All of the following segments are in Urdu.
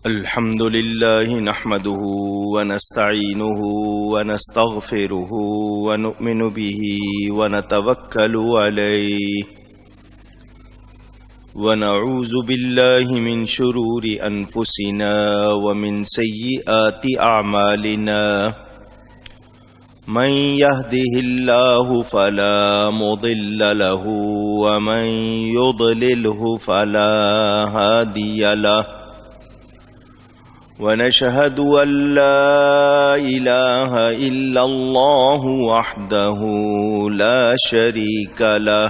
الحمد لله نحمده ونستعينه ونستغفره ونؤمن به ونتوكل عليه ونعوذ بالله من شرور أنفسنا ومن سيئات أعمالنا من يهده الله فلا مضل له ومن يضلله فلا هادي له ونشهد أن لا إله إلا الله وحده لا شريك له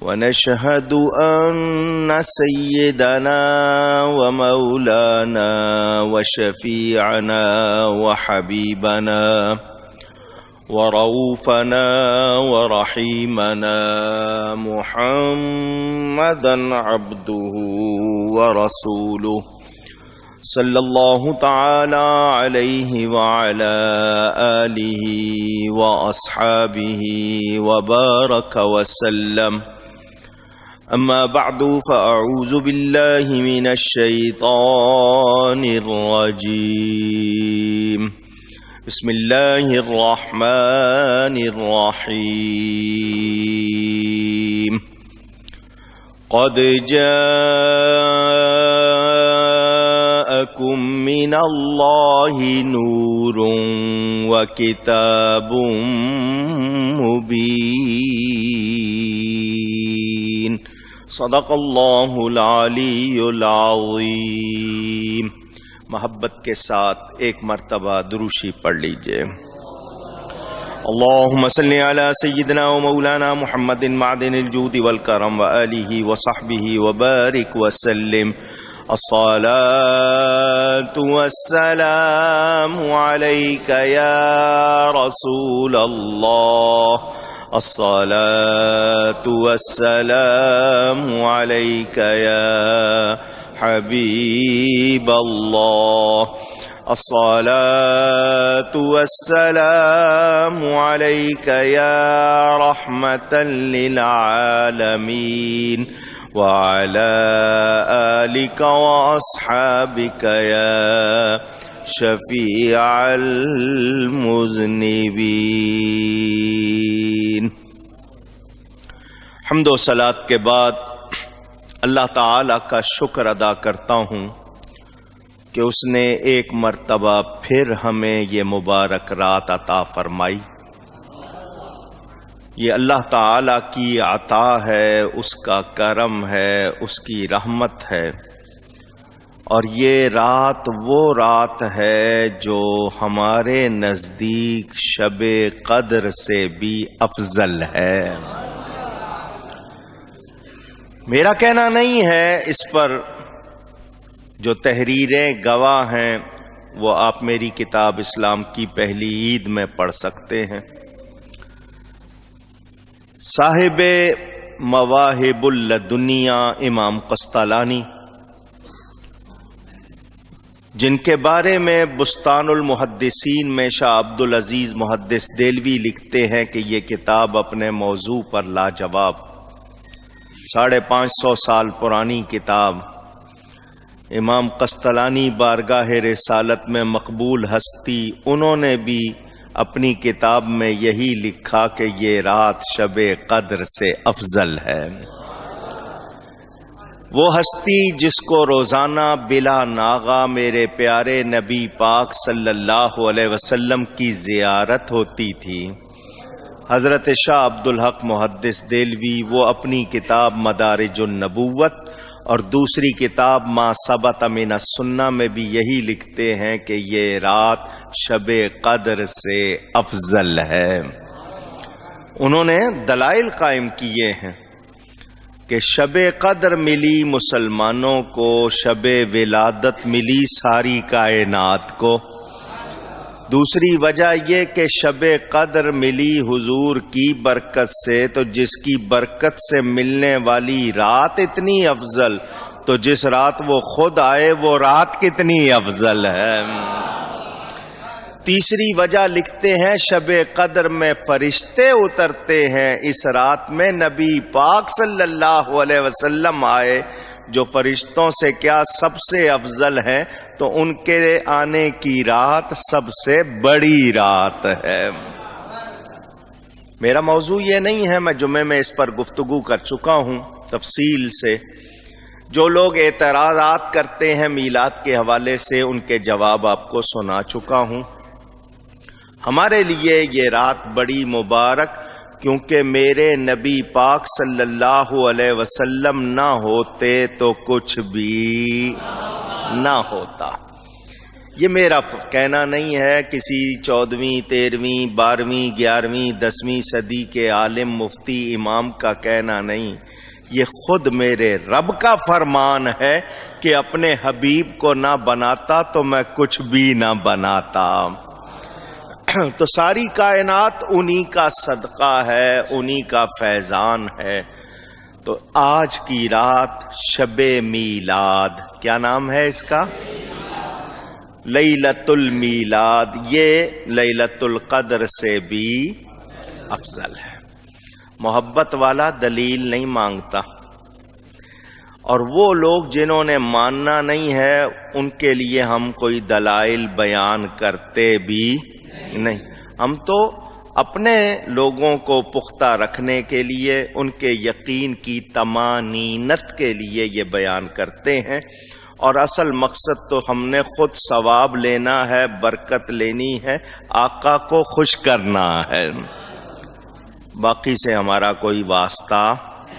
ونشهد أن سيدنا ومولانا وشفيعنا وحبيبنا ورؤوفنا ورحيمنا محمدا عبده ورسوله صلی اللہ تعالی علیہ وعلى آلہ واصحابہ وبارک وسلم اما بعد فاعوذ باللہ من الشیطان الرجیم بسم اللہ الرحمن الرحیم قد جاءكم من الله نور وكتاب مبين صدق اللہ العلی العظیم۔ محبت کے ساتھ ایک مرتبہ دروشی پڑھ لیجئے۔ اللهم صل على سيدنا ومولانا محمد معدن الجود والكرم وآله وصحبه وبارك وسلم۔ الصلاة والسلام عليك يا رسول الله، الصلاة والسلام عليك يا حبيب الله، الصلاة والسلام عليك يا رحمة للعالمين وعلى آلك وأصحابك يا شفيع المذنبين۔ حمد و صلات کے بعد اللہ تعالی کا شکر ادا کرتا ہوں کہ اس نے ایک مرتبہ پھر ہمیں یہ مبارک رات عطا فرمائی۔ یہ اللہ تعالی کی عطا ہے، اس کا کرم ہے، اس کی رحمت ہے، اور یہ رات وہ رات ہے جو ہمارے نزدیک شب قدر سے بھی افضل ہے۔ میرا کہنا نہیں ہے اس پر، جو تحریریں گواہ ہیں وہ آپ میری کتاب اسلام کی پہلی عید میں پڑھ سکتے ہیں۔ صاحب مواہب اللدنیا امام قسطلانی، جن کے بارے میں بستان المحدثین میں شاہ عبدالعزیز محدث دہلوی لکھتے ہیں کہ یہ کتاب اپنے موضوع پر لاجواب، 550 سال پرانی کتاب، امام قسطلانی بارگاہ رسالت میں مقبول ہستی، انہوں نے بھی اپنی کتاب میں یہی لکھا کہ یہ رات شب قدر سے افضل ہے۔ وہ ہستی جس کو روزانہ بلا ناغہ میرے پیارے نبی پاک صلی اللہ علیہ وسلم کی زیارت ہوتی تھی، حضرت شاہ عبدالحق محدث دہلوی، وہ اپنی کتاب مدارج النبوت اور دوسری کتاب ما ثبت من السنہ میں بھی یہی لکھتے ہیں کہ یہ رات شب قدر سے افضل ہے۔ انہوں نے دلائل قائم کیے ہیں کہ شب قدر ملی مسلمانوں کو، شب ولادت ملی ساری کائنات کو۔ دوسری وجہ یہ کہ شب قدر ملی حضور کی برکت سے، تو جس کی برکت سے ملنے والی رات اتنی افضل، تو جس رات وہ خود آئے وہ رات کتنی افضل ہے۔ تیسری وجہ لکھتے ہیں شب قدر میں فرشتے اترتے ہیں، اس رات میں نبی پاک صلی اللہ علیہ وسلم آئے جو فرشتوں سے کیا سب سے افضل ہے، تو ان کے آنے کی رات سب سے بڑی رات ہے۔ میرا موضوع یہ نہیں ہے، میں جمعے میں اس پر گفتگو کر چکا ہوں تفصیل سے۔ جو لوگ اعتراضات کرتے ہیں میلاد کے حوالے سے، ان کے جواب آپ کو سنا چکا ہوں۔ ہمارے لیے یہ رات بڑی مبارک، کیونکہ میرے نبی پاک صلی اللہ علیہ وسلم نہ ہوتے تو کچھ بھی نہ ہوتا۔ یہ میرا کہنا نہیں ہے، کسی 14ویں 13ویں 12ویں 11ویں 10ویں صدی کے عالم مفتی امام کا کہنا نہیں، یہ خود میرے رب کا فرمان ہے کہ اپنے حبیب کو نہ بناتا تو میں کچھ بھی نہ بناتا۔ تو ساری کائنات انہی کا صدقہ ہے، انہی کا فیضان ہے۔ تو آج کی رات شب میلاد، کیا نام ہے اس کا؟ لیلۃ المیلاد، یہ لیلۃ القدر سے بھی افضل ہے۔ محبت والا دلیل نہیں مانگتا، اور وہ لوگ جنہوں نے ماننا نہیں ہے ان کے لیے ہم کوئی دلائل بیان کرتے بھی نہیں۔ ہم تو اپنے لوگوں کو پختہ رکھنے کے لیے، ان کے یقین کی طمانینت کے لیے یہ بیان کرتے ہیں، اور اصل مقصد تو ہم نے خود ثواب لینا ہے، برکت لینی ہے، آقا کو خوش کرنا ہے، باقی سے ہمارا کوئی واسطہ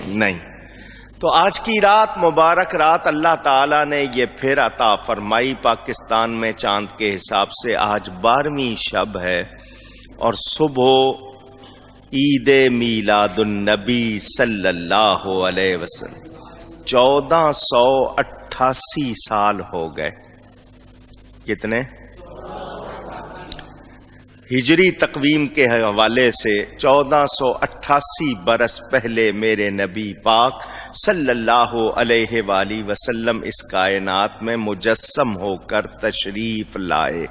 نہیں۔ تو آج کی رات مبارک رات اللہ تعالیٰ نے یہ پھر عطا فرمائی۔ پاکستان میں چاند کے حساب سے آج 12ویں شب ہے، اور صبح عید میلاد النبی صلی اللہ علیہ وسلم 1488 سال ہو گئے۔ کتنے؟ ہجری تقویم کے حوالے سے 1488 برس پہلے میرے نبی پاک صلی اللہ علیہ وآلہ وسلم اس کائنات میں مجسم ہو کر تشریف لائے۔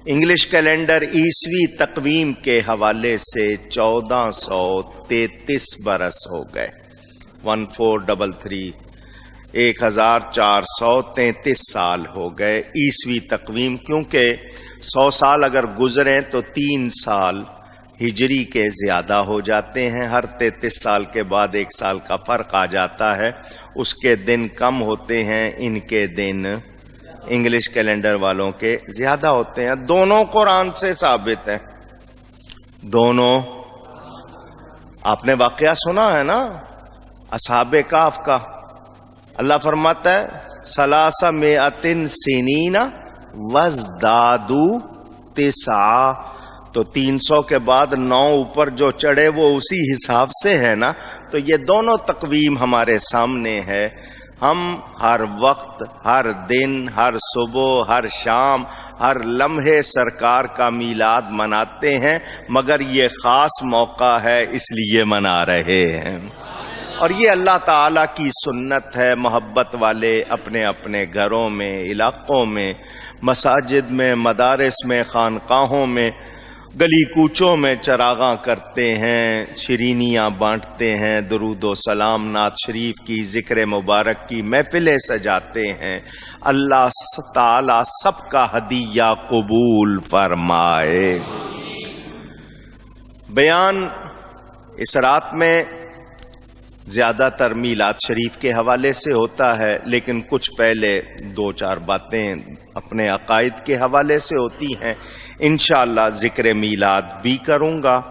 انگلش کیلنڈر عیسوی تقویم کے حوالے سے 1433 برس ہو گئے، 1433 1433 سال ہو گئے عیسوی تقویم، کیونکہ 100 سال اگر گزریں تو 3 سال ہجری کے زیادہ ہو جاتے ہیں، ہر 33 سال کے بعد 1 سال کا فرق آ جاتا ہے، اس کے دن کم ہوتے ہیں، ان کے دن انگلش کیلنڈر والوں کے زیادہ ہوتے ہیں۔ دونوں قرآن سے ثابت ہیں، دونوں۔ آپ نے واقعہ سنا ہے نا اصحاب کہف کا، اللہ فرماتا ہے ثلاثمائۃ سنین وازدادوا تسعا، تو 300 کے بعد 9 اوپر جو چڑھے وہ اسی حساب سے ہے نا۔ تو یہ دونوں تقویم ہمارے سامنے ہے۔ ہم ہر وقت، ہر دن، ہر صبح، ہر شام، ہر لمحے سرکار کا میلاد مناتے ہیں، مگر یہ خاص موقع ہے اس لیے منا رہے ہیں، اور یہ اللہ تعالی کی سنت ہے۔ محبت والے اپنے اپنے گھروں میں، علاقوں میں، مساجد میں، مدارس میں، خانقاہوں میں، گلی کوچوں میں چراغاں کرتے ہیں، شیرینیاں بانٹتے ہیں، درود و سلام، نعت شریف کی، ذکر مبارک کی محفلیں سجاتے ہیں۔ اللہ تعالی سب کا ہدیہ قبول فرمائے۔ بیان اس رات میں زیادہ تر میلاد شریف کے حوالے سے ہوتا ہے، لیکن کچھ پہلے 2-4 باتیں اپنے عقائد کے حوالے سے ہوتی ہیں۔ انشاءاللہ ذکر میلاد بھی کروں گا،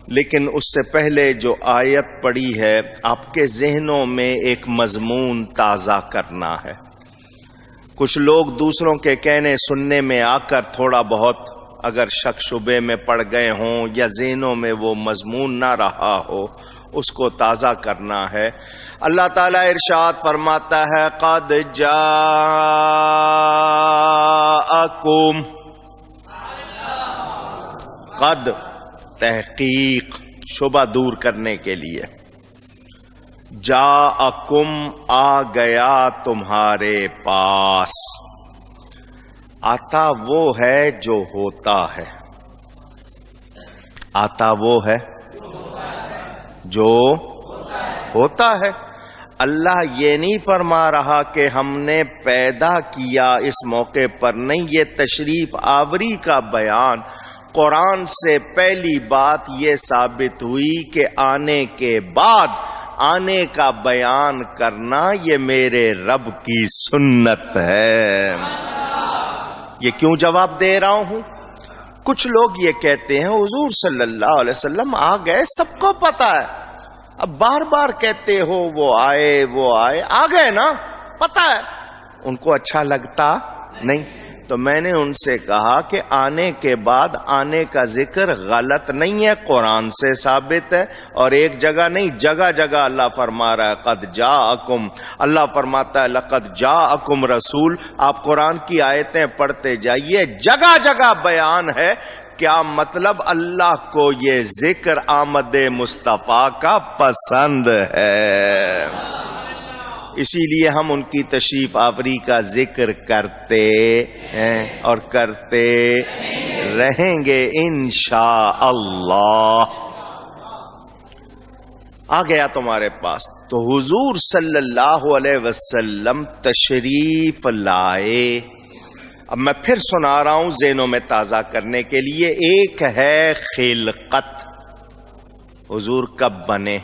لیکن اس سے پہلے جو آیت پڑھی ہے آپ کے ذہنوں میں ایک مضمون تازہ کرنا ہے۔ کچھ لوگ دوسروں کے کہنے سننے میں آ کر تھوڑا بہت اگر شک شبے میں پڑ گئے ہوں یا ذہنوں میں وہ مضمون نہ رہا ہو، اس کو تازہ کرنا ہے۔ اللہ تعالیٰ ارشاد فرماتا ہے قد جاءکم، قد تحقیق شبہ دور کرنے کے لیے، جاءکم آ گیا تمہارے پاس۔ آتا وہ ہے جو ہوتا ہے، آتا وہ ہے جو ہوتا ہے۔ اللہ یہ نہیں فرما رہا کہ ہم نے پیدا کیا اس موقع پر، نہیں، یہ تشریف آوری کا بیان قرآن سے پہلی بات یہ ثابت ہوئی کہ آنے کے بعد آنے کا بیان کرنا یہ میرے رب کی سنت ہے۔ یہ کیوں جواب دے رہا ہوں؟ کچھ لوگ یہ کہتے ہیں حضور صلی اللہ علیہ وسلم آ گئے، سب کو پتا ہے، اب بار بار کہتے ہو وہ آئے، آ گئے نا، پتا ہے، ان کو اچھا لگتا نہیں۔ تو میں نے ان سے کہا کہ آنے کے بعد آنے کا ذکر غلط نہیں ہے، قرآن سے ثابت ہے، اور ایک جگہ نہیں، جگہ جگہ اللہ فرما رہا ہے قد جاءکم، اللہ فرماتا ہے لقد جاءکم رسول۔ آپ قرآن کی آیتیں پڑھتے جائیے، جگہ جگہ بیان ہے۔ کیا مطلب؟ اللہ کو یہ ذکر آمد مصطفیٰ کا پسند ہے، اسی لیے ہم ان کی تشریف آوری کا ذکر کرتے ہیں اور کرتے رہیں گے انشاءاللہ۔ آ گیا تمہارے پاس تو حضور صلی اللہ علیہ وسلم تشریف لائے۔ اب میں پھر سنا رہا ہوں ذہنوں میں تازہ کرنے کے لیے۔ ایک ہے خلقت، حضور کب بنے،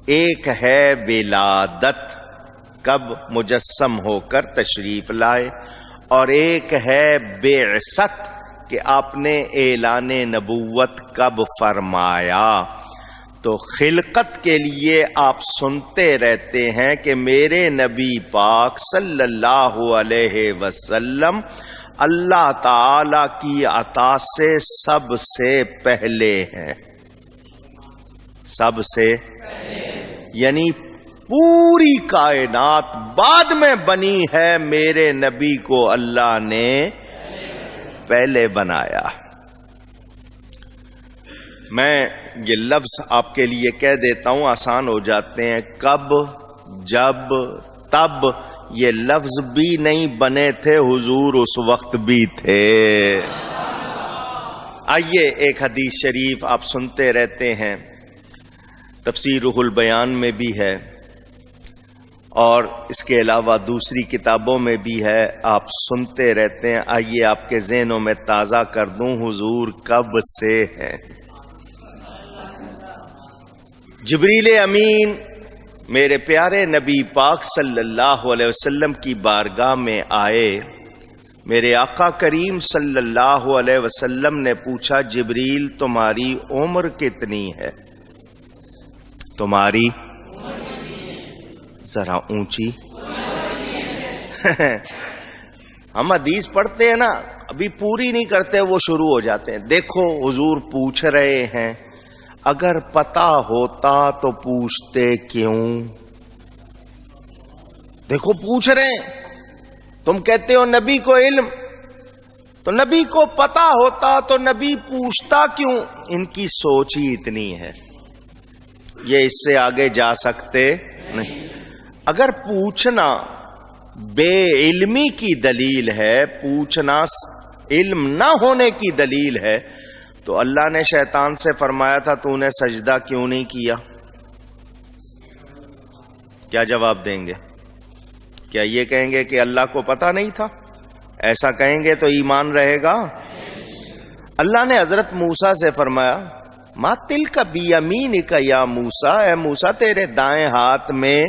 ایک ہے ولادت، کب مجسم ہو کر تشریف لائے، اور ایک ہے بعثت کہ آپ نے اعلان نبوت کب فرمایا۔ تو خلقت کے لیے آپ سنتے رہتے ہیں کہ میرے نبی پاک صلی اللہ علیہ وسلم اللہ تعالی کی عطا سے سب سے پہلے ہیں، سب سے، یعنی پوری کائنات بعد میں بنی ہے، میرے نبی کو اللہ نے پہلے بنایا۔ میں یہ لفظ آپ کے لیے کہہ دیتا ہوں، آسان ہو جاتے ہیں۔ کب، جب، تب، یہ لفظ بھی نہیں بنے تھے، حضور اس وقت بھی تھے۔ آئیے ایک حدیث شریف آپ سنتے رہتے ہیں، تفسیر روح البیان میں بھی ہے اور اس کے علاوہ دوسری کتابوں میں بھی ہے، آپ سنتے رہتے ہیں۔ آئیے آپ کے ذہنوں میں تازہ کر دوں حضور کب سے ہیں۔ جبریل امین میرے پیارے نبی پاک صلی اللہ علیہ وسلم کی بارگاہ میں آئے۔ میرے آقا کریم صلی اللہ علیہ وسلم نے پوچھا جبریل تمہاری عمر کتنی ہے؟ تمہاری ذرا اونچی ہم حدیث پڑھتے ہیں نا، ابھی پوری نہیں کرتے وہ شروع ہو جاتے ہیں۔ دیکھو حضور پوچھ رہے ہیں، اگر پتا ہوتا تو پوچھتے کیوں؟ دیکھو پوچھ رہے ہیں، تم کہتے ہو نبی کو علم، تو نبی کو پتا ہوتا تو نبی پوچھتا کیوں؟ ان کی سوچ ہی اتنی ہے، یہ اس سے آگے جا سکتے نہیں۔ اگر پوچھنا بے علمی کی دلیل ہے، پوچھنا علم نہ ہونے کی دلیل ہے، تو اللہ نے شیطان سے فرمایا تھا تو نے سجدہ کیوں نہیں کیا؟ کیا جواب دیں گے؟ کیا یہ کہیں گے کہ اللہ کو پتا نہیں تھا؟ ایسا کہیں گے تو ایمان رہے گا؟ اللہ نے حضرت موسیٰ سے فرمایا ما تلک بیمینک یا موسیٰ، اے موسیٰ تیرے دائیں ہاتھ میں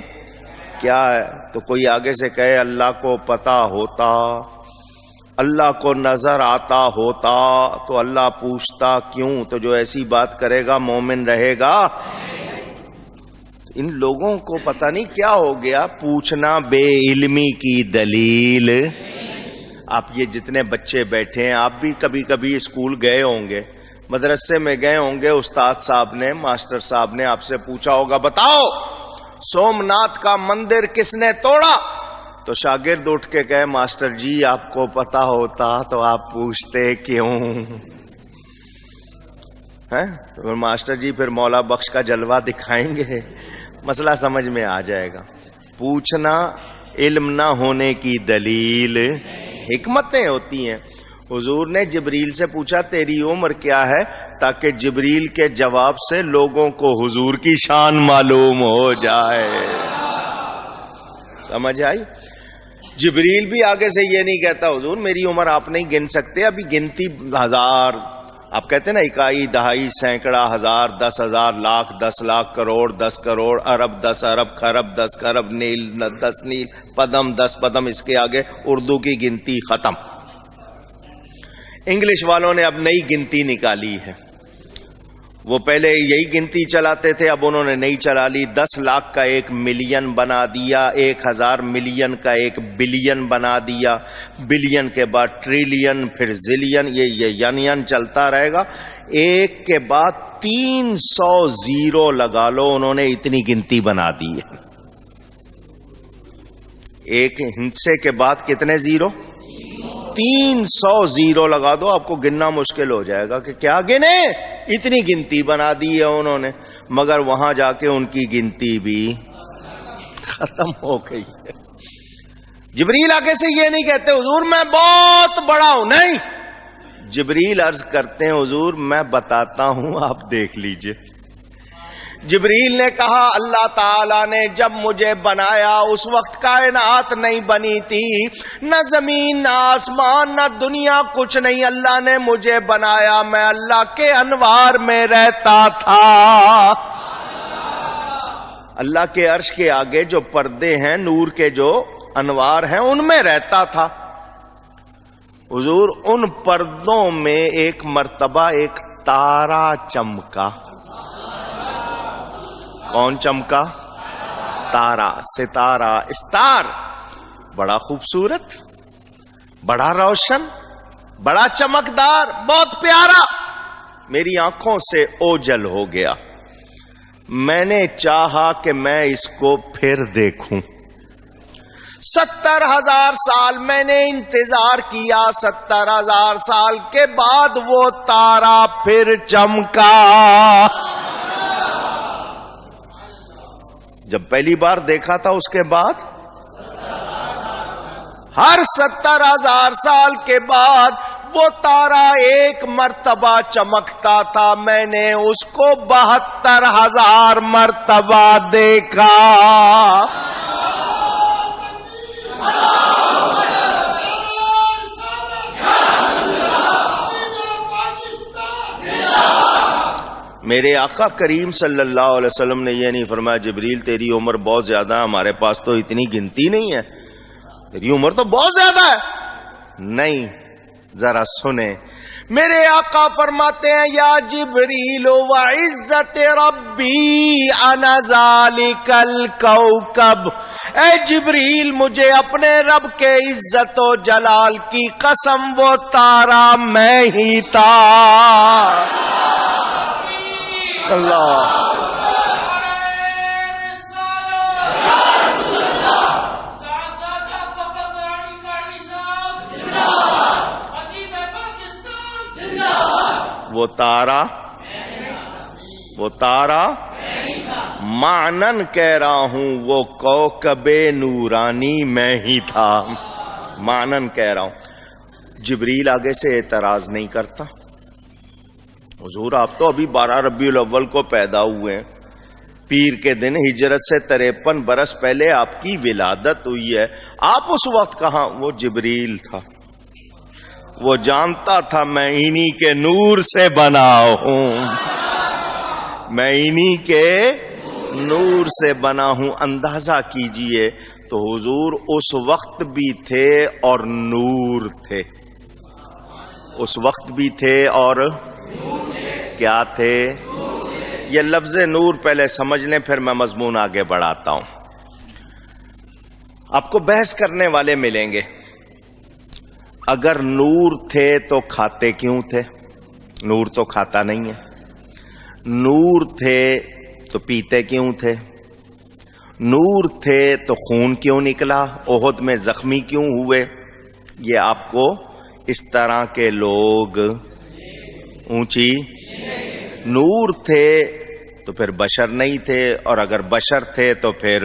کیا ہے؟ تو کوئی آگے سے کہے اللہ کو پتا ہوتا، اللہ کو نظر آتا ہوتا تو اللہ پوچھتا کیوں؟ تو جو ایسی بات کرے گا مومن رہے گا؟ ان لوگوں کو پتہ نہیں کیا ہو گیا، پوچھنا بے علمی کی دلیل۔ آپ یہ جتنے بچے بیٹھے ہیں، آپ بھی کبھی کبھی اسکول گئے ہوں گے، مدرسے میں گئے ہوں گے، استاد صاحب نے، ماسٹر صاحب نے آپ سے پوچھا ہوگا بتاؤ سومناتھ کا مندر کس نے توڑا؟ تو شاگرد اٹھ کے کہے ماسٹر جی آپ کو پتا ہوتا تو آپ پوچھتے کیوں؟ تو پھر ماسٹر جی پھر مولا بخش کا جلوہ دکھائیں گے، مسئلہ سمجھ میں آ جائے گا۔ پوچھنا علم نہ ہونے کی دلیل، حکمتیں ہوتی ہیں۔ حضور نے جبریل سے پوچھا تیری عمر کیا ہے، تاکہ جبریل کے جواب سے لوگوں کو حضور کی شان معلوم ہو جائے۔ سمجھ آئی؟ جبریل بھی آگے سے یہ نہیں کہتا حضور میری عمر آپ نہیں گن سکتے، ابھی گنتی ہزار، آپ کہتے ہیں نا اکائی دہائی سینکڑا ہزار 10,000 لاکھ 10 لاکھ کروڑ 10 کروڑ ارب 10 ارب خرب 10 خرب نیل 10 نیل پدم 10 پدم، اس کے آگے اردو کی گنتی ختم۔ انگلش والوں نے اب نئی گنتی نکالی ہے، وہ پہلے یہی گنتی چلاتے تھے، اب انہوں نے نئی چلا لی، 10 لاکھ کا 1 ملین بنا دیا، 1000 ملین کا 1 بلین بنا دیا، بلین کے بعد ٹریلین، پھر زلین، یہ ین چلتا رہے گا، ایک کے بعد 300 زیرو لگا لو، انہوں نے اتنی گنتی بنا دی ہے۔ ایک ہندسے کے بعد کتنے زیرو؟ 300 زیرو لگا دو، آپ کو گننا مشکل ہو جائے گا کہ کیا گنے، اتنی گنتی بنا دی ہے انہوں نے، مگر وہاں جا کے ان کی گنتی بھی ختم ہو گئی ہے۔ جبریل آگے سے یہ نہیں کہتے حضور میں بہت بڑا ہوں، نہیں، جبریل عرض کرتے ہیں حضور میں بتاتا ہوں آپ دیکھ لیجئے۔ جبریل نے کہا اللہ تعالیٰ نے جب مجھے بنایا اس وقت کائنات نہیں بنی تھی، نہ زمین نہ آسمان نہ دنیا، کچھ نہیں، اللہ نے مجھے بنایا، میں اللہ کے انوار میں رہتا تھا۔ اللہ کے عرش کے آگے جو پردے ہیں، نور کے جو انوار ہیں، ان میں رہتا تھا۔ حضور ان پردوں میں ایک مرتبہ ایک تارا چمکا۔ کون چمکا؟ تارا، ستارہ، اسٹار، بڑا خوبصورت، بڑا روشن، بڑا چمکدار، بہت پیارا، میری آنکھوں سے اوجل ہو گیا، میں نے چاہا کہ میں اس کو پھر دیکھوں۔ 70,000 سال میں نے انتظار کیا، 70,000 سال کے بعد وہ تارا پھر چمکا۔ جب پہلی بار دیکھا تھا اس کے بعد ہر 70,000 سال کے بعد وہ تارا ایک مرتبہ چمکتا تھا، میں نے اس کو 72,000 مرتبہ دیکھا۔ میرے آقا کریم صلی اللہ علیہ وسلم نے یہ نہیں فرمایا جبریل تیری عمر بہت زیادہ ہے، ہمارے پاس تو اتنی گنتی نہیں ہے، تیری عمر تو بہت زیادہ ہے۔ نہیں، ذرا سنیں، میرے آقا فرماتے ہیں یا جبریل وعزت ربی انا ذالک الکوکب، اے جبریل مجھے اپنے رب کے عزت و جلال کی قسم وہ تارا میں ہی تھا۔ اللہ وہ تارا معنن کہہ رہا ہوں، وہ کوکب نورانی میں ہی تھا، معنن کہہ رہا ہوں۔ جبریل آگے سے اعتراض نہیں کرتا، حضور آپ تو ابھی 12 ربیع الاول کو پیدا ہوئے ہیں، پیر کے دن ہجرت سے 53 برس پہلے آپ کی ولادت ہوئی ہے، آپ اس وقت کہاں؟ وہ جبریل تھا، وہ جانتا تھا میں انہی کے نور سے بنا ہوں، میں انہی کے نور سے بنا ہوں۔ اندازہ کیجئے تو حضور اس وقت بھی تھے اور نور تھے، اس وقت بھی تھے اور کیا تھے؟ یہ لفظ نور پہلے سمجھ لیں، پھر میں مضمون آگے بڑھاتا ہوں۔ آپ کو بحث کرنے والے ملیں گے، اگر نور تھے تو کھاتے کیوں تھے؟ نور تو کھاتا نہیں ہے۔ نور تھے تو پیتے کیوں تھے؟ نور تھے تو خون کیوں نکلا؟ احد میں زخمی کیوں ہوئے؟ یہ آپ کو اس طرح کے لوگ اونچی، نور تھے تو پھر بشر نہیں تھے، اور اگر بشر تھے تو پھر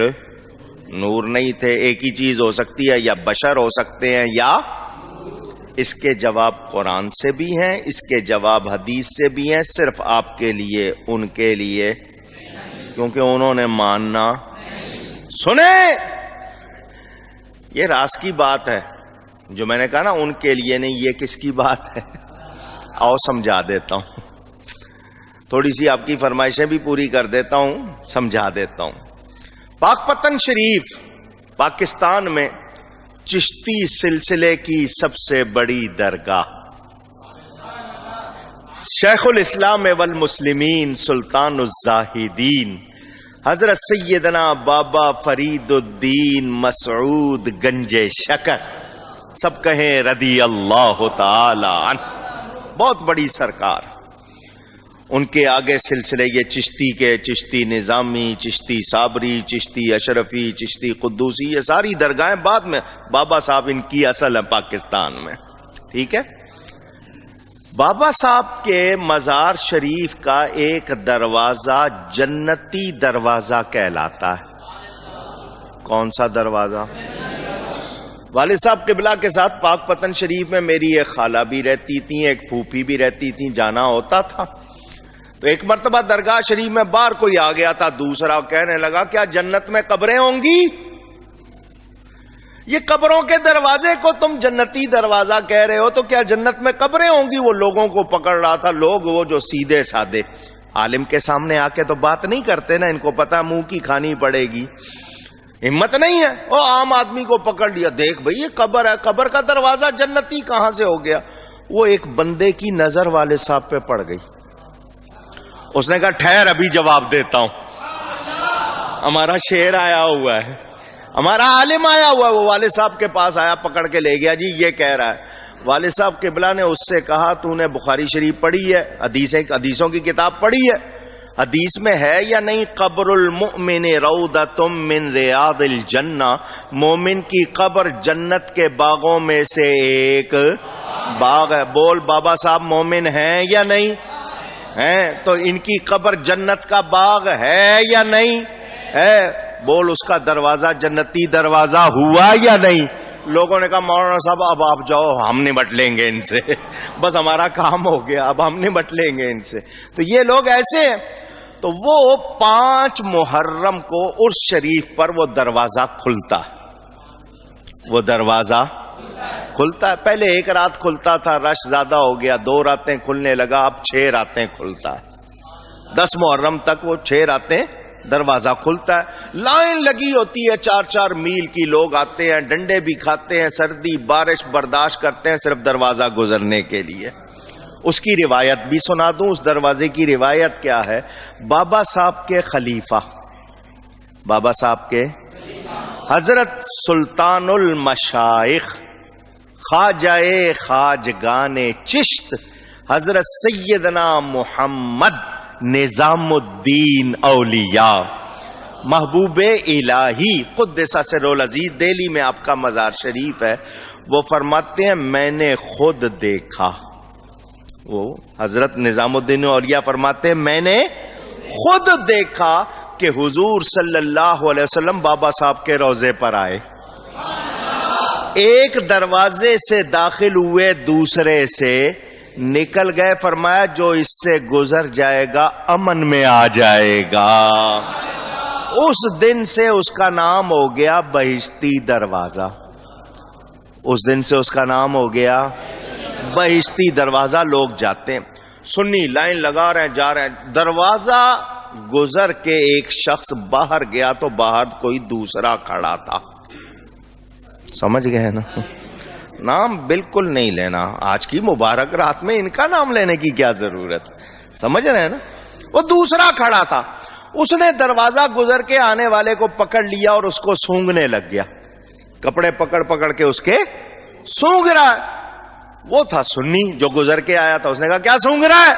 نور نہیں تھے۔ ایک ہی چیز ہو سکتی ہے، یا بشر ہو سکتے ہیں یا اس کے جواب قرآن سے بھی ہیں، اس کے جواب حدیث سے بھی ہیں، صرف آپ کے لیے، ان کے لیے، کیونکہ انہوں نے ماننا۔ سنیں، یہ راز کی بات ہے جو میں نے کہا نا ان کے لیے نہیں، یہ کس کی بات ہے؟ آؤ سمجھا دیتا ہوں، تھوڑی سی آپ کی فرمائشیں بھی پوری کر دیتا ہوں، سمجھا دیتا ہوں۔ پاک پتن شریف پاکستان میں چشتی سلسلے کی سب سے بڑی درگاہ، شیخ الاسلام والمسلمین سلطان الزاہدین حضرت سیدنا بابا فرید الدین مسعود گنج شکر، سب کہیں رضی اللہ تعالی عنہ، بہت بڑی سرکار۔ ان کے آگے سلسلے یہ چشتی کے، چشتی نظامی، چشتی صابری، چشتی اشرفی، چشتی قدوسی، یہ ساری درگاہیں بعد میں، بابا صاحب ان کی اصل ہے پاکستان میں، ٹھیک ہے۔ بابا صاحب کے مزار شریف کا ایک دروازہ جنتی دروازہ کہلاتا ہے۔ کون سا دروازہ؟ والد صاحب قبلہ کے ساتھ پاک پتن شریف میں میری ایک خالہ بھی رہتی تھی، ایک پھوپھی بھی رہتی تھی، جانا ہوتا تھا۔ تو ایک مرتبہ درگاہ شریف میں باہر کوئی آ گیا تھا، دوسرا کہنے لگا کیا جنت میں قبریں ہوں گی؟ یہ قبروں کے دروازے کو تم جنتی دروازہ کہہ رہے ہو، تو کیا جنت میں قبریں ہوں گی؟ وہ لوگوں کو پکڑ رہا تھا، لوگ وہ جو سیدھے سادے عالم کے سامنے آ کے تو بات نہیں کرتے نا، ان کو پتا منہ کی کھانی پڑے گی، ہمت نہیں ہے، وہ عام آدمی کو پکڑ لیا، دیکھ بھئی یہ قبر ہے، قبر کا دروازہ جنتی کہاں سے ہو گیا؟ وہ ایک بندے کی نظر والد صاحب پہ پڑ گئی، اس نے کہا ٹھہر ابھی جواب دیتا ہوں، ہمارا شیر آیا ہوا ہے، ہمارا عالم آیا ہوا ہے۔ وہ والد صاحب کے پاس آیا، پکڑ کے لے گیا، جی یہ کہہ رہا ہے۔ والد صاحب قبلہ نے اس سے کہا تو نے بخاری شریف پڑھی ہے، حدیثوں کی کتاب پڑھی ہے، حدیث میں ہے یا نہیں قبر المؤمن روضۃ من ریاض الجنہ، مومن کی قبر جنت کے باغوں میں سے ایک باغ ہے۔ بول بابا صاحب مومن ہیں یا نہیں ہیں؟ تو ان کی قبر جنت کا باغ ہے یا نہیں ہے؟ بول اس کا دروازہ جنتی دروازہ ہوا یا نہیں؟ لوگوں نے کہا مولانا صاحب اب آپ جاؤ، ہم نمٹ لیں گے ان سے، بس ہمارا کام ہو گیا، اب ہم نمٹ لیں گے ان سے۔ تو یہ لوگ ایسے ہیں۔ تو وہ 5 محرم کو عرس شریف پر وہ دروازہ کھلتا ہے، وہ دروازہ کھلتا ہے۔ پہلے 1 رات کھلتا تھا، رش زیادہ ہو گیا، 2 راتیں کھلنے لگا، اب 6 راتیں کھلتا ہے۔ 10 محرم تک وہ 6 راتیں دروازہ کھلتا ہے۔ لائن لگی ہوتی ہے 4-4 میل کی، لوگ آتے ہیں، ڈنڈے بھی کھاتے ہیں، سردی بارش برداشت کرتے ہیں صرف دروازہ گزرنے کے لیے۔ اس کی روایت بھی سنا دوں، اس دروازے کی روایت کیا ہے؟ بابا صاحب کے خلیفہ، بابا صاحب کے حضرت سلطان المشائخ خواجہ خواجگان چشت حضرت سیدنا محمد نظام الدین اولیاء محبوب الہی قدس سرہ العزیز، دہلی میں آپ کا مزار شریف ہے، وہ فرماتے ہیں میں نے خود دیکھا، وہ حضرت نظام الدین اولیاء فرماتے ہیں میں نے خود دیکھا کہ حضور صلی اللہ علیہ وسلم بابا صاحب کے روضے پر آئے، ایک دروازے سے داخل ہوئے، دوسرے سے نکل گئے، فرمایا جو اس سے گزر جائے گا امن میں آ جائے گا۔ اس دن سے اس کا نام ہو گیا بہشتی دروازہ، اس دن سے اس کا نام ہو گیا بہشتی دروازہ۔ لوگ جاتے ہیں، سنی لائن لگا رہے ہیں، جا رہے ہیں، دروازہ گزر کے ایک شخص باہر گیا تو باہر کوئی دوسرا کھڑا تھا، سمجھ گئے نا؟ نام بالکل نہیں لینا، آج کی مبارک رات میں ان کا نام لینے کی کیا ضرورت، سمجھ رہے ہیں نا؟ وہ دوسرا کھڑا تھا، اس نے دروازہ گزر کے آنے والے کو پکڑ لیا اور اس کو سونگنے لگ گیا، کپڑے پکڑ پکڑ کے اس کے سونگ رہا ہے۔ وہ تھا سنی جو گزر کے آیا تھا، اس نے کہا کیا سونگ رہا ہے؟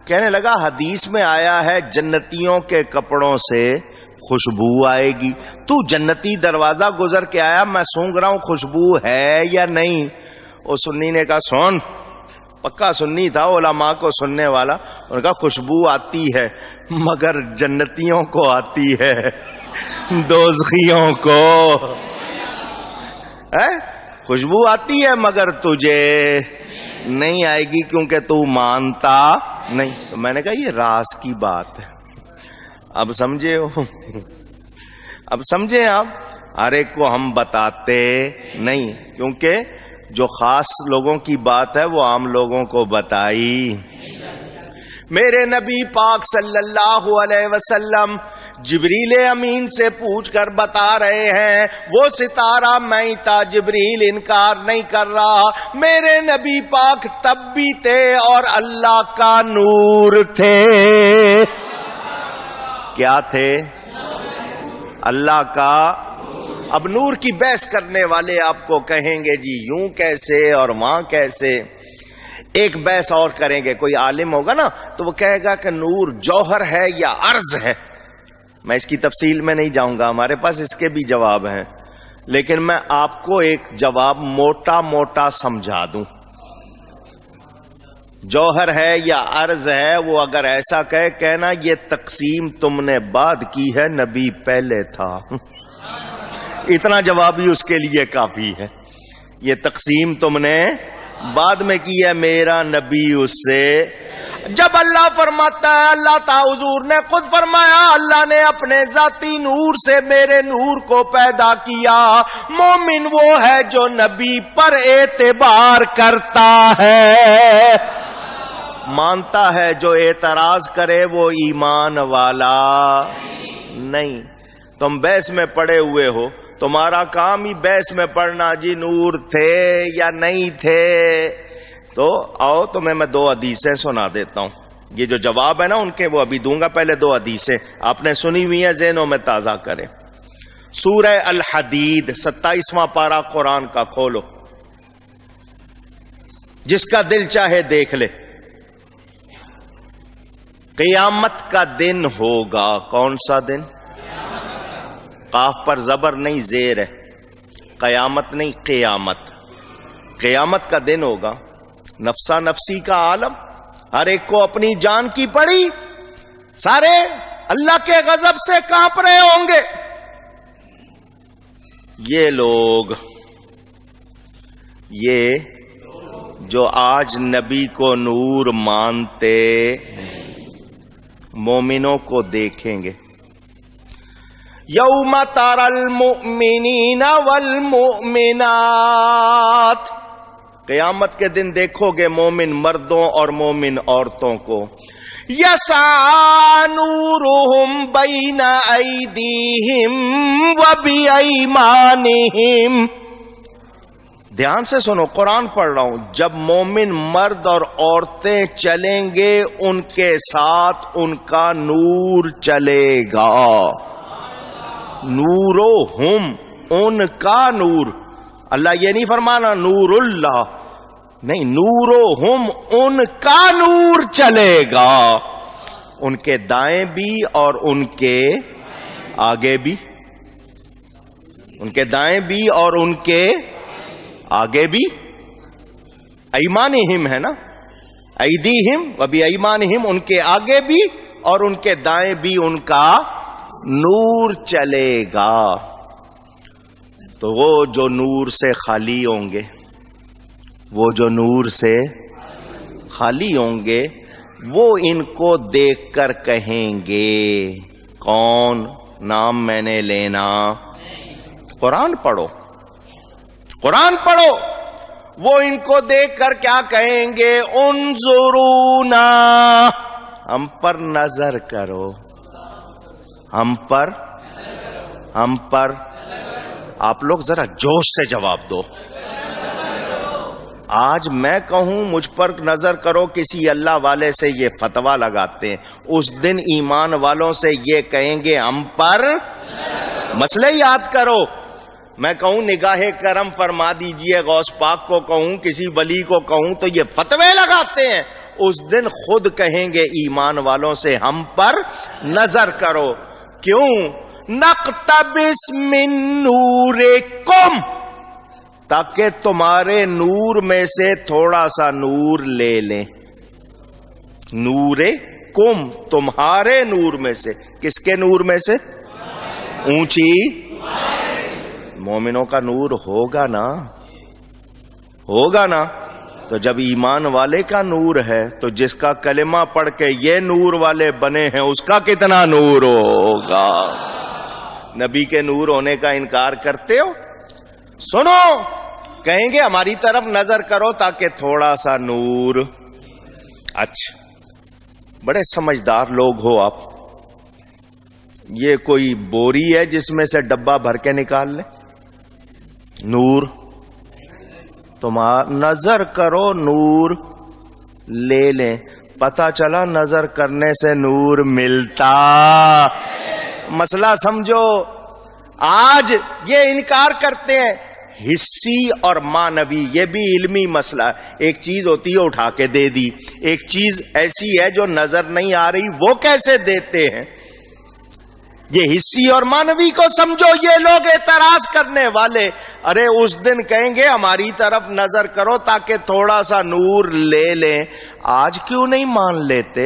کہنے لگا حدیث میں آیا ہے جنتیوں کے کپڑوں سے خوشبو آئے گی، تو جنتی دروازہ گزر کے آیا، میں سونگ رہا ہوں، خوشبو ہے یا نہیں؟ وہ سنی نے کہا سن، پکا سنی تھا، علماء کو سننے والا، انہوں نے کہا خوشبو آتی ہے مگر جنتیوں کو آتی ہے، دوزخیوں کو خوشبو آتی ہے مگر تجھے نہیں آئے گی کیونکہ تو مانتا نہیں۔ تو میں نے کہا یہ راز کی بات ہے، اب سمجھے ہو؟ اب سمجھے آپ؟ ہر ایک کو ہم بتاتے نہیں، کیونکہ جو خاص لوگوں کی بات ہے وہ عام لوگوں کو بتائی۔ میرے نبی پاک صلی اللہ علیہ وسلم جبریل امین سے پوچھ کر بتا رہے ہیں، وہ ستارہ میں ہی تھا، جبریل انکار نہیں کر رہا، میرے نبی پاک تب بھی تھے اور اللہ کا نور تھے۔ کیا تھے؟ اللہ کا۔ اب نور کی بحث کرنے والے آپ کو کہیں گے جی یوں کیسے اور وہاں کیسے۔ ایک بحث اور کریں گے، کوئی عالم ہوگا نا تو وہ کہے گا کہ نور جوہر ہے یا عرض ہے۔ میں اس کی تفصیل میں نہیں جاؤں گا، ہمارے پاس اس کے بھی جواب ہیں، لیکن میں آپ کو ایک جواب موٹا موٹا سمجھا دوں۔ جوہر ہے یا عرض ہے، وہ اگر ایسا کہنا یہ تقسیم تم نے بعد کی ہے، نبی پہلے تھا۔ اتنا جواب ہی اس کے لیے کافی ہے۔ یہ تقسیم تم نے بعد میں کی ہے، میرا نبی اس سے۔ جب اللہ فرماتا ہے، اللہ تعالی حضور نے خود فرمایا اللہ نے اپنے ذاتی نور سے میرے نور کو پیدا کیا۔ مومن وہ ہے جو نبی پر اعتبار کرتا ہے، مانتا ہے، جو اعتراض کرے وہ ایمان والا نہیں۔ تم بحث میں پڑے ہوئے ہو، تمہارا کام ہی بحث میں پڑھنا، جی نور تھے یا نہیں تھے۔ تو آؤ تمہیں میں 2 حدیثیں سنا دیتا ہوں، یہ جو جواب ہے نا ان کے وہ ابھی دوں گا، پہلے 2 حدیثیں آپ نے سنی ہوئی ہیں، ذہنوں میں تازہ کریں۔ سورہ الحدید 27واں پارہ قرآن کا کھولو، جس کا دل چاہے دیکھ لے۔ قیامت کا دن ہوگا، کون سا دن؟ قاف پر زبر نہیں، زیر ہے، قیامت نہیں قیامت۔ قیامت کا دن ہوگا، نفسا نفسی کا عالم، ہر ایک کو اپنی جان کی پڑی، سارے اللہ کے غضب سے کانپ رہے ہوں گے۔ یہ لوگ، یہ جو آج نبی کو نور مانتے مومنوں کو دیکھیں گے۔ یوم تری المؤمنین والمؤمنات، قیامت کے دن دیکھو گے مومن مردوں اور مومن عورتوں کو۔ یسعی نورہم بین ایدیہم وبایمانہم، دھیان سے سنو، قرآن پڑھ رہا ہوں۔ جب مومن مرد اور عورتیں چلیں گے ان کے ساتھ ان کا نور چلے گا۔ نورہم، ان کا نور، اللہ یہ نہیں فرمانا نور اللہ، نہیں، نورہم، ان کا نور چلے گا، ان کے دائیں بھی اور ان کے آگے بھی، ان کے دائیں بھی اور ان کے آگے بھی۔ ایمانہم ہے نا، ایدیہم و بی ایمانہم، ان کے آگے بھی اور ان کے دائیں بھی ان کا نور چلے گا۔ تو وہ جو نور سے خالی ہوں گے، وہ جو نور سے خالی ہوں گے، وہ ان کو دیکھ کر کہیں گے، کون؟ نام میں نے لینا، قرآن پڑھو، قرآن پڑھو۔ وہ ان کو دیکھ کر کیا کہیں گے؟ انظرونا، ہم پر نظر کرو، ہم پر، ہم پر۔ آپ لوگ ذرا جوش سے جواب دو۔ آج میں کہوں مجھ پر نظر کرو، کسی اللہ والے سے یہ فتویٰ لگاتے ہیں، اس دن ایمان والوں سے یہ کہیں گے ہم پر۔ مسئلہ یاد کرو، میں کہوں نگاہ کرم فرما دیجئے، غوث پاک کو کہوں، کسی ولی کو کہوں تو یہ فتوے لگاتے ہیں، اس دن خود کہیں گے ایمان والوں سے ہم پر نظر کرو۔ کیوں؟ نقتبس من نورکم، تاکہ تمہارے نور میں سے تھوڑا سا نور لے لیں۔ نور کم، تمہارے نور میں سے، کس کے نور میں سے؟ اونچی مومنوں کا نور ہوگا نا، ہوگا نا۔ تو جب ایمان والے کا نور ہے تو جس کا کلمہ پڑھ کے یہ نور والے بنے ہیں اس کا کتنا نور ہوگا؟ نبی کے نور ہونے کا انکار کرتے ہو؟ سنو، کہیں گے ہماری طرف نظر کرو تاکہ تھوڑا سا نور. اچھا، بڑے سمجھدار لوگ ہو آپ. یہ کوئی بوری ہے جس میں سے ڈبہ بھر کے نکال لیں؟ نور تمہارا نظر کرو نور لے لیں. پتہ چلا نظر کرنے سے نور ملتا. مسئلہ سمجھو. آج یہ انکار کرتے ہیں حسی اور معنوی. یہ بھی علمی مسئلہ ہے. ایک چیز ہوتی ہے اٹھا کے دے دی، ایک چیز ایسی ہے جو نظر نہیں آ رہی، وہ کیسے دیتے ہیں؟ یہ حسی اور معنوی کو سمجھو. یہ لوگ اعتراض کرنے والے ارے اس دن کہیں گے ہماری طرف نظر کرو تاکہ تھوڑا سا نور لے لیں. آج کیوں نہیں مان لیتے؟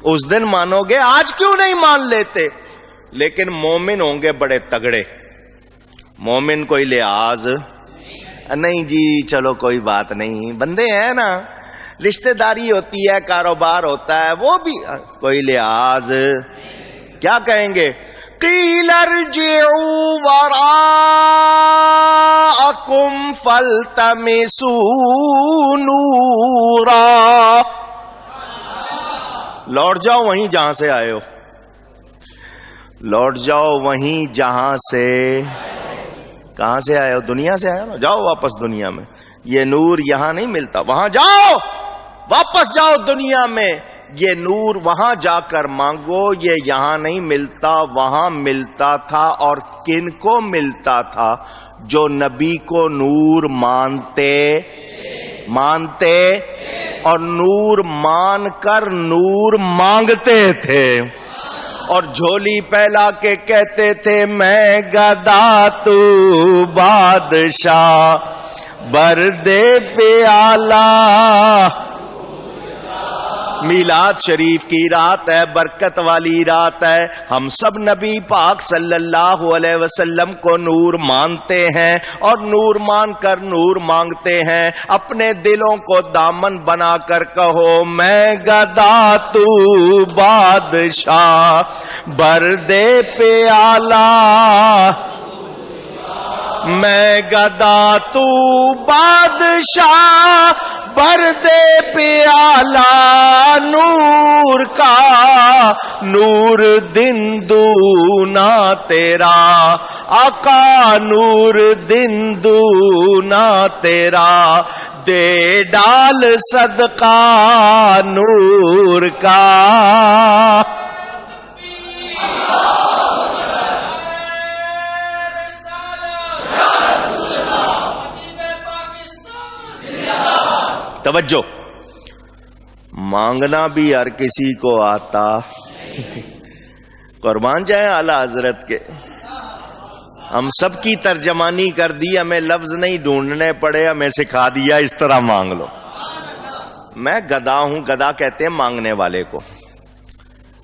اس دن مانو گے، آج کیوں نہیں مان لیتے؟ لیکن مومن ہوں گے بڑے تگڑے. مومن کوئی لحاظ نہیں جی، چلو کوئی بات نہیں، بندے ہیں نا، رشتہ داری ہوتی ہے، کاروبار ہوتا ہے، وہ بھی کوئی لحاظ. کیا کہیں گے؟ قیل ارجعوا وراءکم فالتمسوا نورا. لوٹ جاؤ وہیں جہاں سے آئے ہو، لوٹ جاؤ وہیں جہاں سے. کہاں سے آئے ہو؟ دنیا سے آئے ہو. جاؤ واپس دنیا میں. یہ نور یہاں نہیں ملتا، وہاں جاؤ، واپس جاؤ دنیا میں. یہ نور وہاں جا کر مانگو، یہ یہاں نہیں ملتا، وہاں ملتا تھا. اور کن کو ملتا تھا؟ جو نبی کو نور مانتے اور نور مان کر نور مانگتے تھے، اور جھولی پھیلا کے کہتے تھے میں گدا تو بادشاہ، بردے پیالہ. میلاد شریف کی رات ہے، برکت والی رات ہے. ہم سب نبی پاک صلی اللہ علیہ وسلم کو نور مانتے ہیں اور نور مان کر نور مانگتے ہیں. اپنے دلوں کو دامن بنا کر کہو میں گدا تو بادشاہ، بردے پیالہ. میں گدا تو بادشاہ، بردے پیالہ. نور کا نور دن دونا تیرا آقا، نور دن دونا تیرا. دے ڈال صدقہ نور کا. توجہ، مانگنا بھی ہر کسی کو آتا. قربان جائیں اعلیٰ حضرت کے. ہم سب کی ترجمانی کر دی، ہمیں لفظ نہیں ڈھونڈنے پڑے، ہمیں سکھا دیا اس طرح مانگ لو. میں گدا ہوں، گدا کہتے ہیں مانگنے والے کو.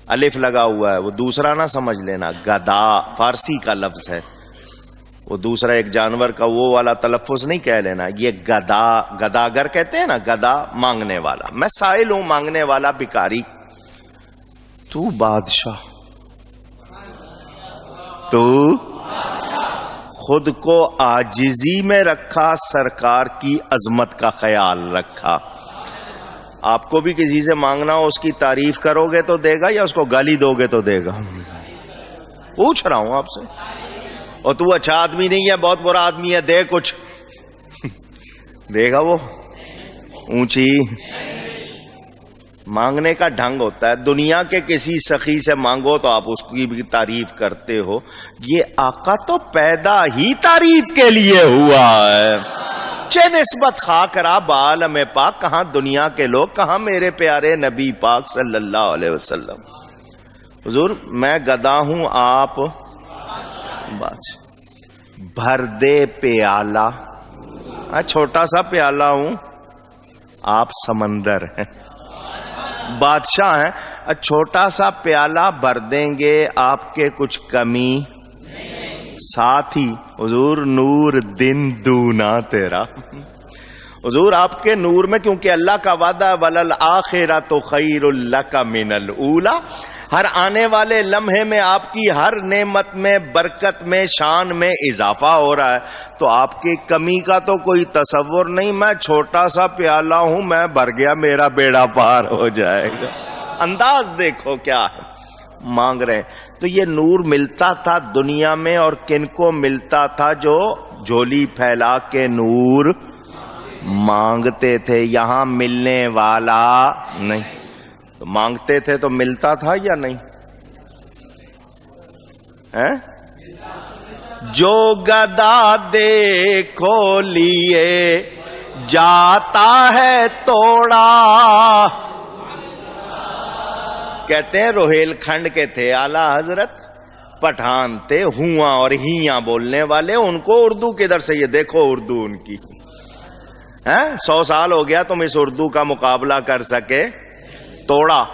الف لگا ہوا ہے، وہ دوسرا نہ سمجھ لینا. گدا فارسی کا لفظ ہے، وہ دوسرا ایک جانور کا وہ والا تلفظ نہیں کہہ لینا. یہ گدا، گداگر کہتے ہیں نا، گدا مانگنے والا. میں سائل ہوں، مانگنے والا، بھکاری. تو بادشاہ، تو خود کو عاجزی میں رکھا، سرکار کی عظمت کا خیال رکھا. آپ کو بھی کسی سے مانگنا ہو، اس کی تعریف کرو گے تو دے گا یا اس کو گالی دو گے تو دے گا؟ پوچھ رہا ہوں آپ سے. اور تو اچھا آدمی نہیں ہے، بہت برا آدمی ہے، دے کچھ، دے گا وہ؟ اونچی مانگنے کا ڈھنگ ہوتا ہے. دنیا کے کسی سخی سے مانگو تو آپ اس کی بھی تعریف کرتے ہو. یہ آقا تو پیدا ہی تعریف کے لیے ہوا ہے. چے نسبت خاک را بعالم پاک. کہاں دنیا کے لوگ، کہاں میرے پیارے نبی پاک صلی اللہ علیہ وسلم. حضور میں گدا ہوں، آپ بادشاہ. بھر دے پیالہ، چھوٹا سا پیالہ ہوں، آپ سمندر ہیں، بادشاہ ہیں. چھوٹا سا پیالہ بھر دیں گے، آپ کے کچھ کمی. ساتھ ہی حضور نور دن دونا تیرا. حضور آپ کے نور میں، کیونکہ اللہ کا وعدہ وَلَلْآخِرَةُ خَيْرٌ لَكَ مِنَ الْأُولَى، ہر آنے والے لمحے میں آپ کی ہر نعمت میں، برکت میں، شان میں اضافہ ہو رہا ہے، تو آپ کی کمی کا تو کوئی تصور نہیں. میں چھوٹا سا پیالہ ہوں، میں بھر گیا، میرا بیڑا پار ہو جائے گا. انداز دیکھو کیا ہے مانگ رہے ہیں. تو یہ نور ملتا تھا دنیا میں، اور کن کو ملتا تھا؟ جو جھولی پھیلا کے نور مانگتے تھے. یہاں ملنے والا نہیں. تو مانگتے تھے تو ملتا تھا یا نہیں؟ جو گدا دیکھو لیے جاتا ہے توڑا. کہتے ہیں روہیل کھنڈ کے تھے اعلی حضرت، پٹھان تھے، ہواں اور ہیاں بولنے والے. ان کو اردو کدھر سے؟ یہ دیکھو اردو ان کی. 100 سال ہو گیا تم اس اردو کا مقابلہ کر سکے. توڑا،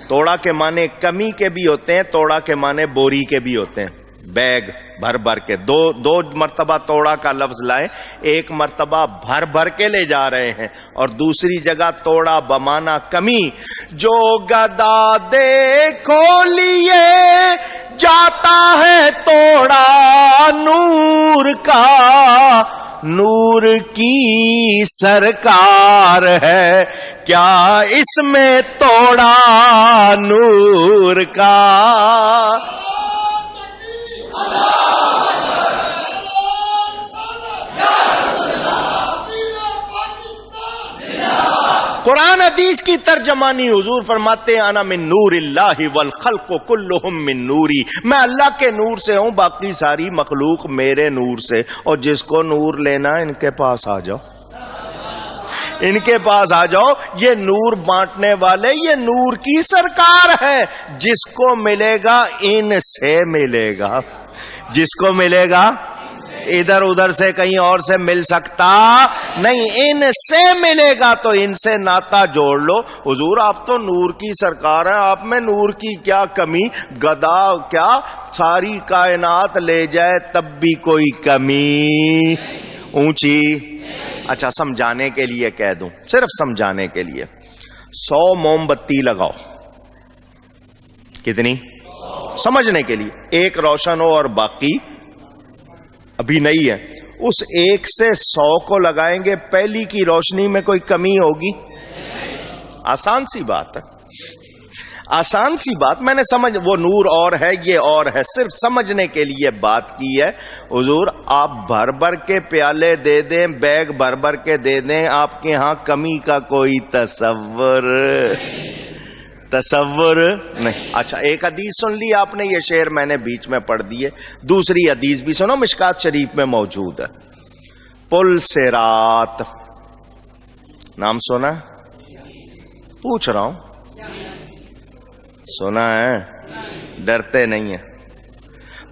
توڑا کے معنی کمی کے بھی ہوتے ہیں، توڑا کے معنی بوری کے بھی ہوتے ہیں. بیگ بھر بھر کے. دو مرتبہ توڑا کا لفظ لائے. ایک مرتبہ بھر بھر کے لے جا رہے ہیں، اور دوسری جگہ توڑا بمانا کمی. جو گدا دیکھو لیے جاتا ہے توڑا نور کا، نور کی سرکار ہے کیا اس میں توڑا نور کا. قرآن حدیث کی ترجمانی حضور فرماتے ہیں انا من نور اللہ والخلق کلہم من نوری. میں اللہ کے نور سے ہوں، باقی ساری مخلوق میرے نور سے. اور جس کو نور لینا ان کے پاس آ جاؤ، ان کے پاس آ جاؤ. یہ نور بانٹنے والے، یہ نور کی سرکار ہے. جس کو ملے گا ان سے ملے گا. جس کو ملے گا ادھر ادھر سے کہیں اور سے مل سکتا نہیں، ان سے ملے گا. تو ان سے ناتا جوڑ لو. حضور آپ تو نور کی سرکار ہیں، آپ میں نور کی کیا کمی؟ گدا کیا ساری کائنات لے جائے تب بھی کوئی کمی اونچی. اچھا سمجھانے کے لیے کہہ دوں، صرف سمجھانے کے لیے، 100 موم بتی لگاؤ. کتنی؟ سمجھنے کے لیے. ایک روشن ہو اور باقی ابھی نہیں ہے. اس ایک سے 100 کو لگائیں گے، پہلی کی روشنی میں کوئی کمی ہوگی؟ آسان سی بات ہے، آسان سی بات. میں نے سمجھ، وہ نور اور ہے، یہ اور ہے، صرف سمجھنے کے لیے بات کی ہے. حضور آپ بھر بھر کے پیالے دے دیں، بیگ بھر بھر کے دے دیں، آپ کے ہاں کمی کا کوئی تصور نہیں. اچھا ایک حدیث سن لی آپ نے، یہ شعر میں نے بیچ میں پڑھ دیے. دوسری حدیث بھی سنو، مشکات شریف میں موجود ہے. پل صراط نام سنا؟ پوچھ رہا ہوں، سنا ہے؟ ڈرتے نہیں ہیں.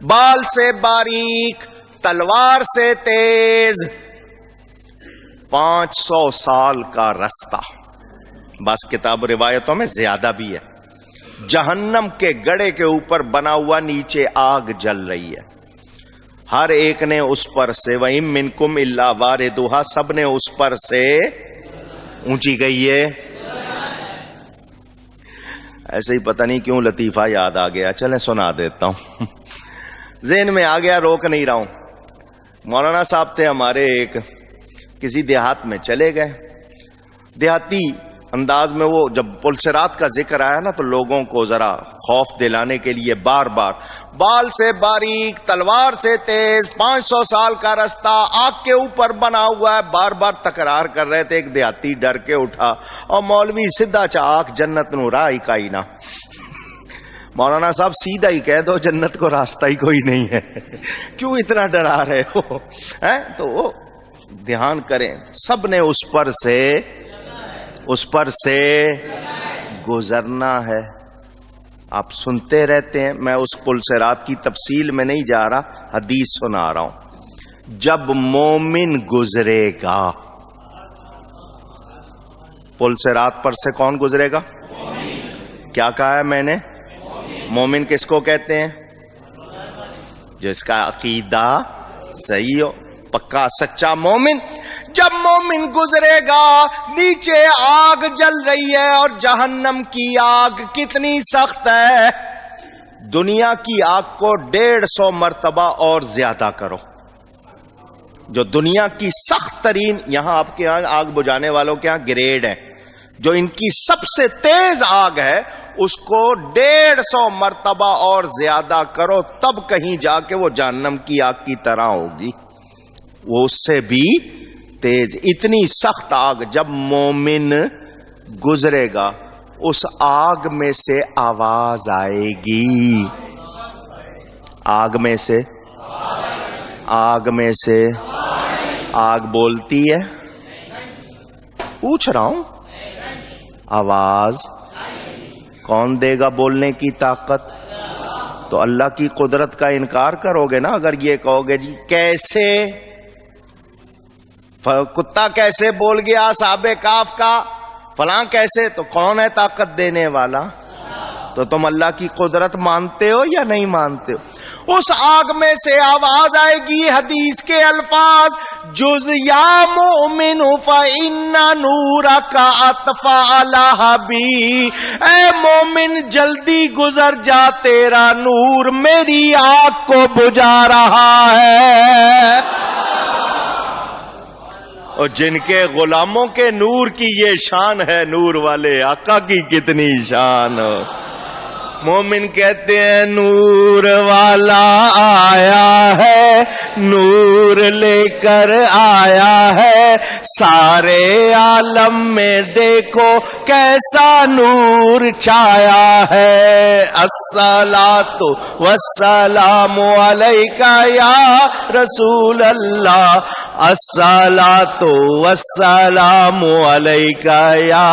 بال سے باریک، تلوار سے تیز، 500 سال کا رستہ. بس کتاب روایتوں میں زیادہ بھی ہے. جہنم کے گڑھے کے اوپر بنا ہوا، نیچے آگ جل رہی ہے. ہر ایک نے اس پر سے، وَإِن مِّنكُمْ إِلَّا وَارِدُهَا، سب نے اس پر سے اونچی گئی ہے. ایسے ہی پتہ نہیں کیوں لطیفہ یاد آ گیا، چلیں سنا دیتا ہوں. ذہن میں آ گیا، روک نہیں رہا ہوں. مولانا صاحب تھے ہمارے، ایک کسی دیہات میں چلے گئے. دیہاتی انداز میں، وہ جب پل صراط کا ذکر آیا نا تو لوگوں کو ذرا خوف دلانے کے لیے بار بار بال سے باریک، تلوار سے تیز، 500 سال کا رستہ آگ کے اوپر بنا ہوا ہے، بار بار تکرار کر رہے تھے. ایک دیہاتی ڈر کے اٹھا اور مولوی سیدھا چاک جنت نو راہ کائی نا. مولانا صاحب سیدھا ہی کہہ دو، جنت کو راستہ ہی کوئی نہیں ہے، کیوں اتنا ڈرا رہے ہو؟ تو دھیان کریں، سب نے اس پر سے گزرنا ہے. آپ سنتے رہتے ہیں، میں اس پل صراط کی تفصیل میں نہیں جا رہا، حدیث سنا رہا ہوں. جب مومن گزرے گا، پل صراط پر سے کون گزرے گا؟ کیا کہا ہے میں نے؟ مومن کس کو کہتے ہیں؟ جس کا عقیدہ صحیح ہو، پکا سچا مومن. جب مومن گزرے گا نیچے آگ جل رہی ہے اور جہنم کی آگ کتنی سخت ہے، دنیا کی آگ کو 150 مرتبہ اور زیادہ کرو. جو دنیا کی سخت ترین، یہاں آپ کے یہاں آگ بجھانے والوں کے یہاں گریڈ ہے، جو ان کی سب سے تیز آگ ہے اس کو 150 مرتبہ اور زیادہ کرو، تب کہیں جا کے وہ جہنم کی آگ کی طرح ہوگی. وہ اس سے بھی تیز، اتنی سخت آگ. جب مومن گزرے گا اس آگ میں سے آواز آئے گی، آگ میں سے، آگ میں سے آگ بولتی ہے؟ پوچھ رہا ہوں. آواز کون دے گا بولنے کی طاقت؟ تو اللہ کی قدرت کا انکار کرو گے نا اگر یہ کہو گے جی کیسے کتا کیسے بول گیا اصحاب کہف کا فلاں کیسے، تو کون ہے طاقت دینے والا؟ تو تم اللہ کی قدرت مانتے ہو یا نہیں مانتے ہو؟ اس آگ میں سے آواز آئے گی، حدیث کے الفاظ، جز یا مومن فإن نورک اطفأ لہبی، اے مومن جلدی گزر جا، تیرا نور میری آگ کو بجھا رہا ہے. اور جن کے غلاموں کے نور کی یہ شان ہے، نور والے آقا کی کتنی شان ہو. مومن کہتے ہیں نور والا آیا ہے، نور لے کر آیا ہے، سارے عالم میں دیکھو کیسا نور چھایا ہے. الصلاۃ والسلام علیک یا رسول اللہ، الصلاۃ والسلام علیک یا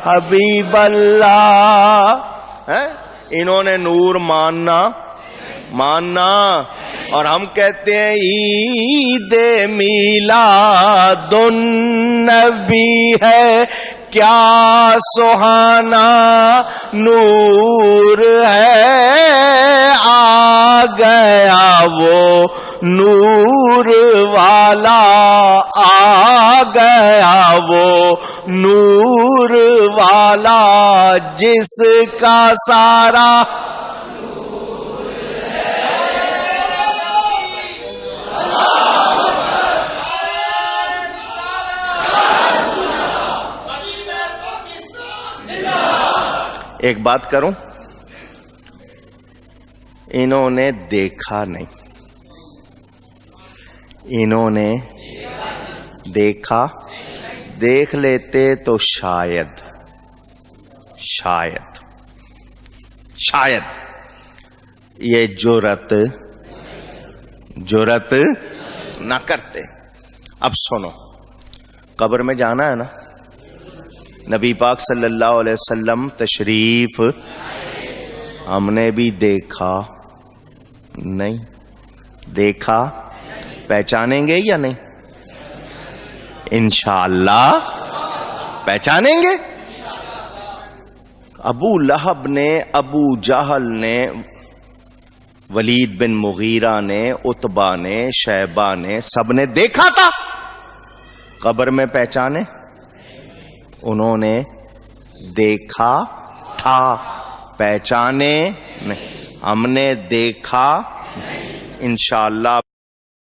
حبیب اللہ. انہوں نے نور ماننا اور ہم کہتے ہیں عید میلاد النبی ہے، کیا سہانا نور ہے، آ گیا وہ نور والا، آ گیا وہ نور والا جس کا سارا ایک بات کروں، انہوں نے دیکھا نہیں، انہوں نے دیکھا، دیکھ لیتے تو شاید یہ جرت نہ کرتے. اب سنو، قبر میں جانا ہے نا، نبی پاک صلی اللہ علیہ وسلم تشریف، ہم نے بھی دیکھا نہیں، دیکھا پہچانیں گے یا نہیں؟ انشاءاللہ پہچانیں گے. ابو لہب نے، ابو جہل نے، ولید بن مغیرہ نے، عتبہ نے، شیبہ نے، سب نے دیکھا تھا، قبر میں پہچانے؟ انہوں نے دیکھا تھا، پہچانے نہیں. ہم نے دیکھا انشاءاللہ